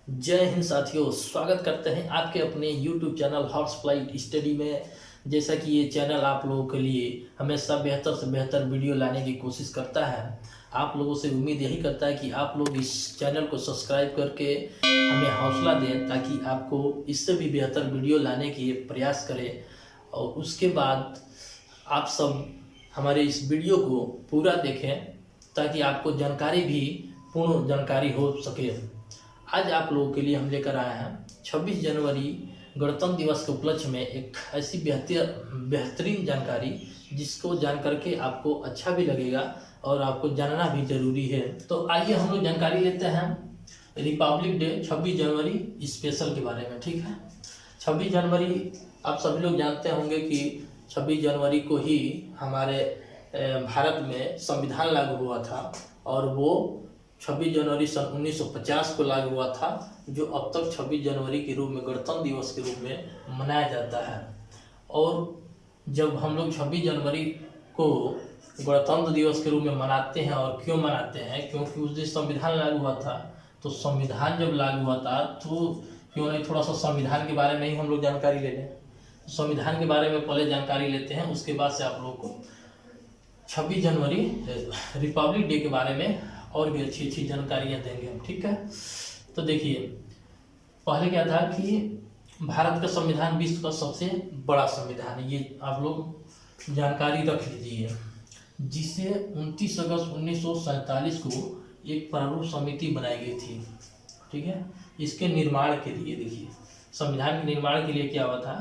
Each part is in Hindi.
जय हिंद साथियों, स्वागत करते हैं आपके अपने YouTube channel horse flight study में। जैसा कि ये चैनल आप लोगों के लिए हमेशा बेहतर से बेहतर वीडियो लाने की कोशिश करता है। आप लोगों से उम्मीद यही करता है कि आप लोग इस चैनल को सब्सक्राइब करके हमें हौसला दें, ताकि आपको इससे भी बेहतर वीडियो लाने की प्रयास करें। और उसके बाद आप सब हमारे इस वीडियो को पूरा देखें, ताकि आपको जानकारी भी पूर्ण जानकारी हो सके। आज आप लोगों के लिए हम लेकर आए हैं 26 जनवरी गणतंत्र दिवस के उपलक्ष्य में एक ऐसी बेहतरीन जानकारी, जिसको जान करके आपको अच्छा भी लगेगा और आपको जानना भी जरूरी है। तो आइए हम लोग जानकारी लेते हैं रिपब्लिक डे 26 जनवरी स्पेशल के बारे में। ठीक है, 26 जनवरी आप सभी लोग जानते होंगे कि 26 जनवरी को ही हमारे भारत में संविधान लागू हुआ था, और वो 26 जनवरी सन 1950 को लागू हुआ था, जो अब तक 26 जनवरी के रूप में गणतंत्र दिवस के रूप में मनाया जाता है। और जब हम लोग 26 जनवरी को गणतंत्र दिवस के रूप में मनाते हैं, और क्यों मनाते हैं, क्योंकि उस दिन संविधान लागू हुआ था। तो संविधान जब लागू हुआ था, तो क्यों नहीं थोड़ा सा संविधान के बारे में ही हम लोग जानकारी ले लें। संविधान के बारे में पहले जानकारी लेते हैं, उसके बाद से आप लोगों को 26 जनवरी रिपब्लिक डे के बारे में और भी अच्छी अच्छी जानकारियाँ देंगे हम। ठीक है, तो देखिए, पहले क्या था कि भारत का संविधान विश्व का सबसे बड़ा संविधान है, ये आप लोग जानकारी रख लीजिए। जिसे 29 अगस्त 1947 को एक प्रारूप समिति बनाई गई थी। ठीक है, इसके निर्माण के लिए, देखिए, संविधान के निर्माण के लिए क्या हुआ था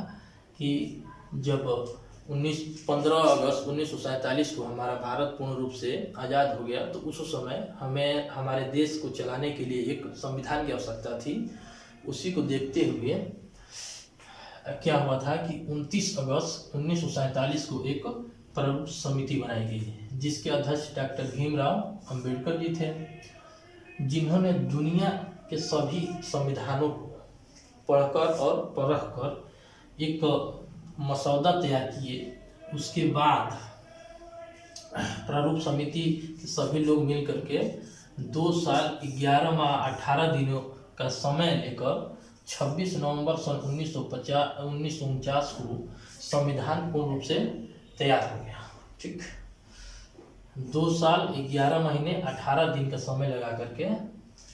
कि जब 15 अगस्त 1947 को हमारा भारत पूर्ण रूप से आज़ाद हो गया, तो उस समय हमें हमारे देश को चलाने के लिए एक संविधान की आवश्यकता थी। उसी को देखते हुए क्या हुआ था कि 29 अगस्त 1947 को एक प्रारूप समिति बनाई गई, जिसके अध्यक्ष डॉक्टर भीमराव अंबेडकर जी थे, जिन्होंने दुनिया के सभी संविधानों को पढ़कर और परखकर एक मसौदा तैयार किए। उसके बाद प्रारूप समिति के सभी लोग मिल करके 2 साल 11 माह 18 दिनों का समय लेकर 26 नवंबर सन 1949 को संविधान पूर्ण रूप से तैयार हो गया। ठीक, 2 साल 11 महीने 18 दिन का समय लगा करके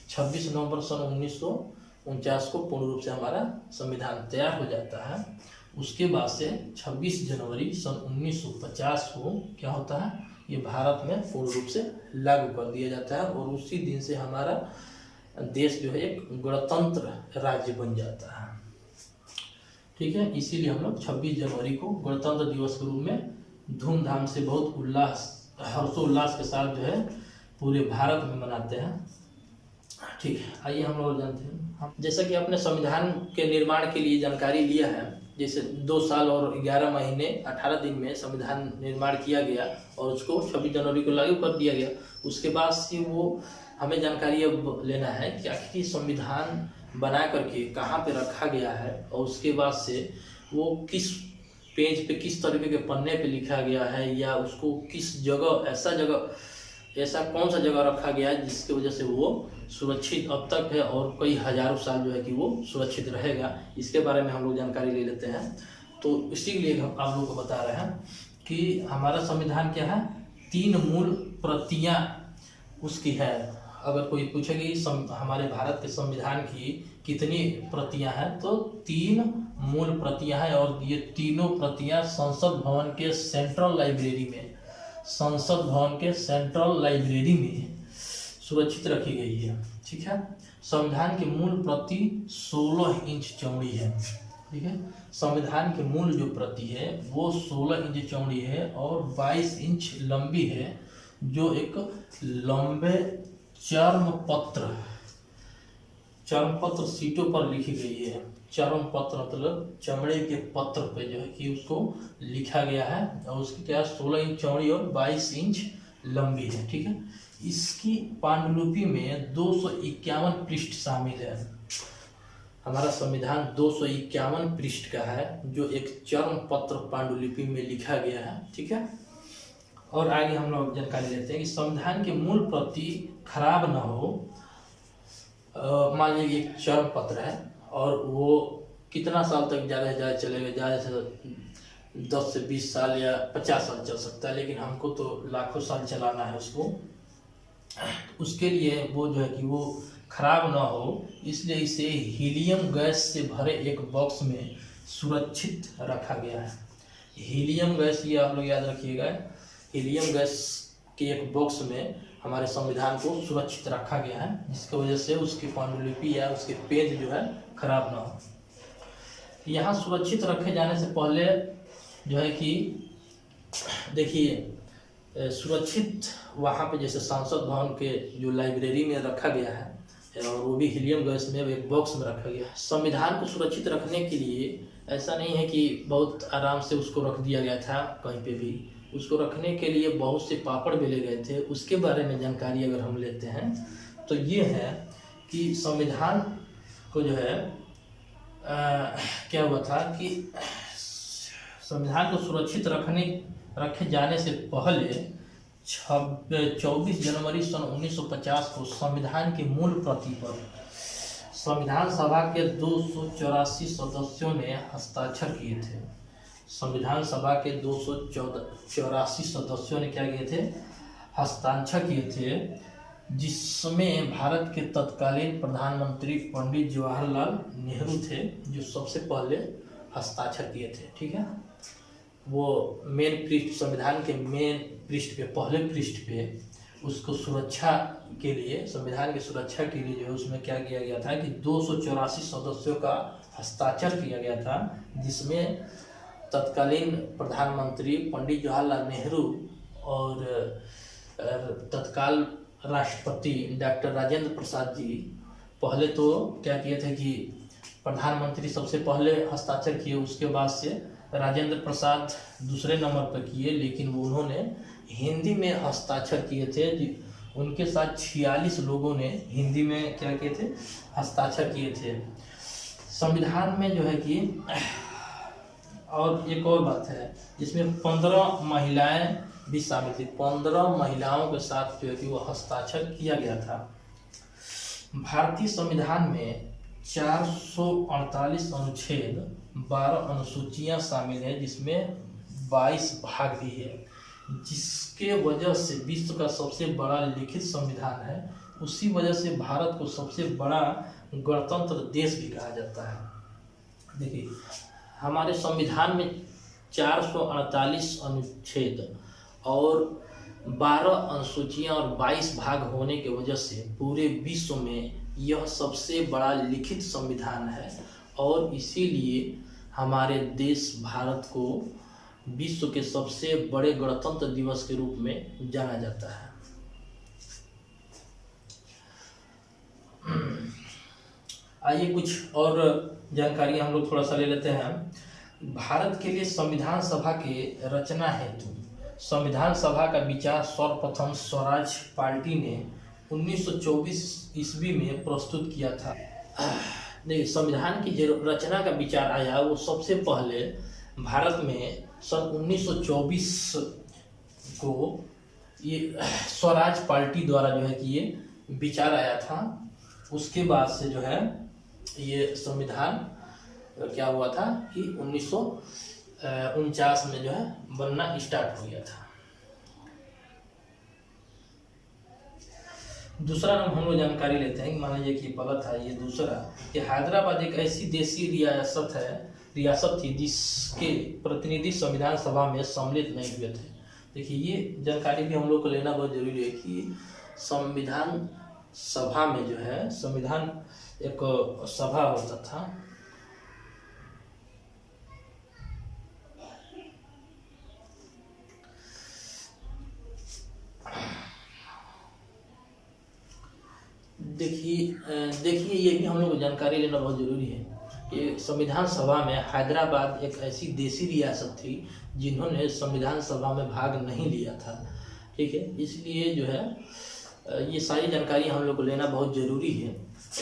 26 नवंबर सन 1949 को पूर्ण रूप से हमारा संविधान तैयार हो जाता है। उसके बाद से 26 जनवरी सन 1950 को क्या होता है, ये भारत में पूर्ण रूप से लागू कर दिया जाता है, और उसी दिन से हमारा देश जो है एक गणतंत्र राज्य बन जाता है। ठीक है, इसीलिए हम लोग 26 जनवरी को गणतंत्र दिवस के रूप में धूमधाम से, बहुत हर्षोल्लास के साथ जो है पूरे भारत में मनाते हैं। ठीक है, आइए हम लोग जानते हैं, जैसा कि अपने संविधान के निर्माण के लिए जानकारी लिया है। जैसे 2 साल और 11 महीने 18 दिन में संविधान निर्माण किया गया, और उसको 26 जनवरी को लागू कर दिया गया। उसके बाद से वो हमें जानकारी अब लेना है कि आखिर संविधान बना करके कहाँ पे रखा गया है, और उसके बाद से वो किस पेज पे, किस तरीके के पन्ने पे लिखा गया है, या उसको किस जगह, ऐसा कौन सा जगह रखा गया है जिसकी वजह से वो सुरक्षित अब तक है, और कई हजारों साल जो है कि वो सुरक्षित रहेगा। इसके बारे में हम लोग जानकारी ले लेते हैं। तो इसी लिए हम आप लोगों को बता रहे हैं कि हमारा संविधान क्या है, 3 मूल प्रतियां उसकी है। अगर कोई पूछे कि हमारे भारत के संविधान की कितनी प्रतियां हैं, तो 3 मूल प्रतियां हैं, और ये तीनों प्रतियां संसद भवन के सेंट्रल लाइब्रेरी में सुरक्षित रखी गई है। ठीक है, संविधान की मूल प्रति 16 इंच चौड़ी है। ठीक है, संविधान की मूल जो प्रति है वो 16 इंच चौड़ी है और 22 इंच लंबी है, जो एक लंबे चर्म पत्र सीटों पर लिखी गई है। चर्म पत्र मतलब चमड़े के पत्र पे जो है कि उसको लिखा गया है, और उसकी क्या 16 इंच चौड़ी और 22 इंच लंबी है। ठीक है, इसकी पांडुलिपि में 251 पृष्ठ शामिल है। हमारा संविधान 251 पृष्ठ का है, जो एक चर्म पत्र पांडुलिपि में लिखा गया है। ठीक है, और आगे हम लोग जानकारी लेते हैं कि संविधान की मूल प्रति खराब न हो, मान लीजिए एक चर्म पत्र है और वो कितना साल तक ज़्यादा से ज़्यादा चलेगा, ज़्यादा से 10 से 20 साल या 50 साल चल सकता है, लेकिन हमको तो लाखों साल चलाना है उसको। उसके लिए वो जो है कि वो खराब ना हो, इसलिए इसे हीलियम गैस से भरे एक बॉक्स में सुरक्षित रखा गया है। हीलियम गैस, ये आप लोग याद रखिएगा, हीलियम गैस के एक बॉक्स में हमारे संविधान को सुरक्षित रखा गया है, जिसकी वजह से उसकी पांडुलिपि या उसके पेज जो है खराब ना हो। यहाँ सुरक्षित रखे जाने से पहले जो है कि देखिए सुरक्षित वहाँ पे जैसे संसद भवन के जो लाइब्रेरी में रखा गया है, और वो भी हीलियम गैस में एक बॉक्स में रखा गया है। संविधान को सुरक्षित रखने के लिए ऐसा नहीं है कि बहुत आराम से उसको रख दिया गया था कहीं पे भी, उसको रखने के लिए बहुत से पापड़ बेले गए थे। उसके बारे में जानकारी अगर हम लेते हैं तो ये है कि संविधान को जो है क्या हुआ था कि संविधान को सुरक्षित रखे जाने से पहले 24 जनवरी सन 1950 को संविधान की मूल प्रति पर संविधान सभा के 284 सदस्यों ने हस्ताक्षर किए थे। संविधान सभा के 284 सदस्यों ने क्या किए थे, हस्ताक्षर किए थे, जिसमें भारत के तत्कालीन प्रधानमंत्री पंडित जवाहरलाल नेहरू थे, जो सबसे पहले हस्ताक्षर किए थे। ठीक है, वो मेन पृष्ठ, संविधान के मेन पृष्ठ पे, पहले पृष्ठ पे उसको सुरक्षा के लिए, संविधान की सुरक्षा के लिए जो है उसमें क्या किया गया था कि 284 सदस्यों का हस्ताक्षर किया गया था, जिसमें तत्कालीन प्रधानमंत्री पंडित जवाहरलाल नेहरू और तत्काल राष्ट्रपति डॉक्टर राजेंद्र प्रसाद जी पहले तो क्या किए थे कि प्रधानमंत्री सबसे पहले हस्ताक्षर किए, उसके बाद से राजेंद्र प्रसाद दूसरे नंबर पर किए, लेकिन वो उन्होंने हिंदी में हस्ताक्षर किए थे। उनके साथ 46 लोगों ने हिंदी में क्या किए थे, हस्ताक्षर किए थे। संविधान में जो है कि और एक और बात है, जिसमें 15 महिलाएं भी शामिल थी। 15 महिलाओं के साथ जो है कि वो हस्ताक्षर किया गया था। भारतीय संविधान में 448 अनुच्छेद, 12 अनुसूचियां शामिल है, जिसमें 22 भाग भी है, जिसके वजह से विश्व का सबसे बड़ा लिखित संविधान है। उसी वजह से भारत को सबसे बड़ा गणतंत्र देश भी कहा जाता है। देखिए हमारे संविधान में 448 अनुच्छेद और 12 अनुसूचियां और 22 भाग होने की वजह से पूरे विश्व में यह सबसे बड़ा लिखित संविधान है, और इसीलिए हमारे देश भारत को विश्व के सबसे बड़े गणतंत्र दिवस के रूप में जाना जाता है। आइए कुछ और जानकारी हम लोग थोड़ा सा ले लेते हैं। भारत के लिए संविधान सभा के रचना हेतु संविधान सभा का विचार सर्वप्रथम स्वराज पार्टी ने 1924 ईस्वी में प्रस्तुत किया था। देखिए संविधान की जो रचना का विचार आया वो सबसे पहले भारत में सन 1924 को ये स्वराज पार्टी द्वारा जो है कि ये विचार आया था। उसके बाद से जो है ये संविधान क्या हुआ था कि 1949 में जो है बनना स्टार्ट हो गया था। दूसरा नाम हम लोग जानकारी लेते हैं, मान लीजिए कि पता था ये दूसरा कि हैदराबाद एक ऐसी देसी रियासत थी जिसके प्रतिनिधि संविधान सभा में सम्मिलित नहीं हुए थे। देखिए ये जानकारी भी हम लोग को लेना बहुत जरूरी है कि संविधान सभा में जो है संविधान एक सभा होता था। देखिए ये भी हम लोग को जानकारी लेना बहुत जरूरी है कि संविधान सभा में हैदराबाद एक ऐसी देसी रियासत थी जिन्होंने संविधान सभा में भाग नहीं लिया था। ठीक है, इसलिए जो है ये सारी जानकारी हम लोग को लेना बहुत ज़रूरी है।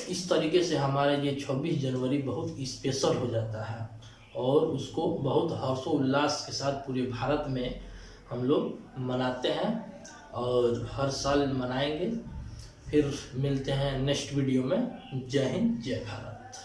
इस तरीके से हमारे ये 26 जनवरी बहुत स्पेशल हो जाता है और उसको बहुत हर्षोल्लास के साथ पूरे भारत में हम लोग मनाते हैं और हर साल मनाएंगे। फिर मिलते हैं नेक्स्ट वीडियो में। जय हिंद, जय भारत।